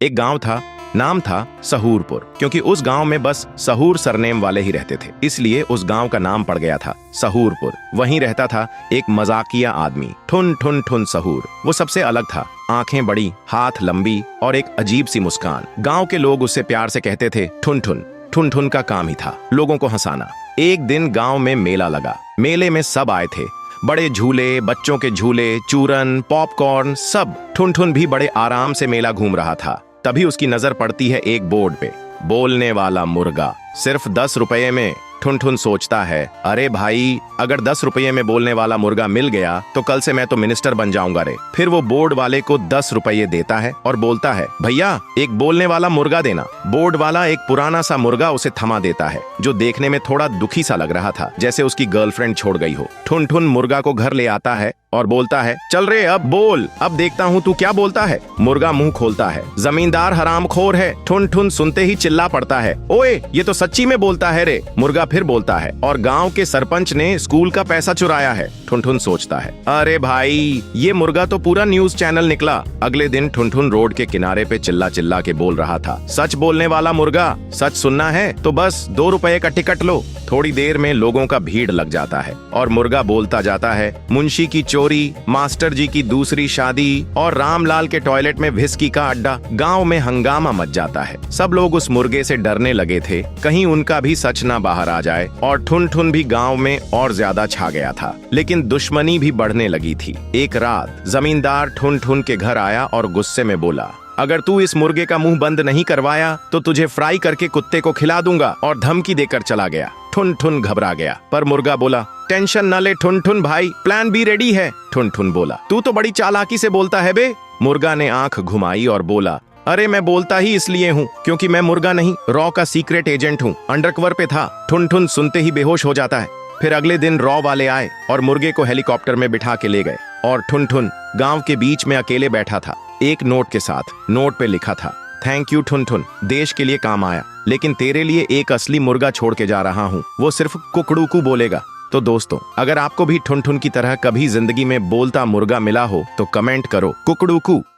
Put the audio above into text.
एक गांव था, नाम था सहूरपुर। क्योंकि उस गांव में बस सहूर सरनेम वाले ही रहते थे, इसलिए उस गांव का नाम पड़ गया था सहूरपुर। वहीं रहता था एक मजाकिया आदमी, ठुन ठुन ठुन सहूर। वो सबसे अलग था, आंखें बड़ी, हाथ लंबी और एक अजीब सी मुस्कान। गांव के लोग उससे प्यार से कहते थे ठुन ठुन। ठुन ठुन का काम ही था लोगों को हंसाना। एक दिन गांव में मेला लगा। मेले में सब आए थे, बड़े झूले, बच्चों के झूले, चूरन, पॉपकॉर्न, सब। ठुन ठुन भी बड़े आराम से मेला घूम रहा था। तभी उसकी नजर पड़ती है एक बोर्ड पे, बोलने वाला मुर्गा, सिर्फ 10 रुपये में। ठुन ठुन सोचता है, अरे भाई, अगर 10 रुपये में बोलने वाला मुर्गा मिल गया तो कल से मैं तो मिनिस्टर बन जाऊंगा रे। फिर वो बोर्ड वाले को 10 रुपये देता है और बोलता है, भैया एक बोलने वाला मुर्गा देना। बोर्ड वाला एक पुराना सा मुर्गा उसे थमा देता है, जो देखने में थोड़ा दुखी सा लग रहा था, जैसे उसकी गर्लफ्रेंड छोड़ गई हो। ठुन ठुन मुर्गा को घर ले आता है और बोलता है, चल रे अब बोल, अब देखता हूँ तू क्या बोलता है। मुर्गा मुंह खोलता है, जमींदार हरामखोर है। ठुन ठुन सुनते ही चिल्ला पड़ता है, ओए ये तो सच्ची में बोलता है रे। मुर्गा फिर बोलता है, और गांव के सरपंच ने स्कूल का पैसा चुराया है। ठुन ठुन सोचता है, अरे भाई, ये मुर्गा तो पूरा न्यूज चैनल निकला। अगले दिन ठुन ठुन रोड के किनारे पे चिल्ला चिल्ला के बोल रहा था, सच बोलने वाला मुर्गा, सच सुनना है तो बस 2 रुपए का टिकट लो। थोड़ी देर में लोगों का भीड़ लग जाता है और मुर्गा बोलता जाता है, मुंशी की चोरी, मास्टर जी की दूसरी शादी और रामलाल के टॉयलेट में व्हिस्की का अड्डा। गांव में हंगामा मच जाता है। सब लोग उस मुर्गे से डरने लगे थे, कहीं उनका भी सच ना बाहर आ जाए। और ठुन ठुन भी गांव में और ज्यादा छा गया था, लेकिन दुश्मनी भी बढ़ने लगी थी। एक रात जमींदार ठुन ठुन के घर आया और गुस्से में बोला, अगर तू इस मुर्गे का मुंह बंद नहीं करवाया तो तुझे फ्राई करके कुत्ते को खिला दूंगा, और धमकी देकर चला गया। ठुन ठुन घबरा गया, पर मुर्गा बोला, टेंशन न ले ठुन ठुन भाई, प्लान बी रेडी है। ठुन ठुन बोला, तू तो बड़ी चालाकी से बोलता है बे। मुर्गा ने आंख घुमाई और बोला, अरे मैं बोलता ही इसलिए हूँ क्योंकि मैं मुर्गा नहीं, रॉ का सीक्रेट एजेंट हूँ, अंडरकवर पे था। ठुन ठुन सुनते ही बेहोश हो जाता है। फिर अगले दिन रॉ वाले आए और मुर्गे को हेलीकॉप्टर में बिठा के ले गए, और ठुन ठुन गांव के बीच में अकेले बैठा था, एक नोट के साथ। नोट पे लिखा था, थैंक यू ठुन ठुन, देश के लिए काम आया, लेकिन तेरे लिए एक असली मुर्गा छोड़ के जा रहा हूँ, वो सिर्फ कुकड़ूकू बोलेगा। तो दोस्तों, अगर आपको भी ठुन ठुन की तरह कभी जिंदगी में बोलता मुर्गा मिला हो तो कमेंट करो कुकड़ूकू।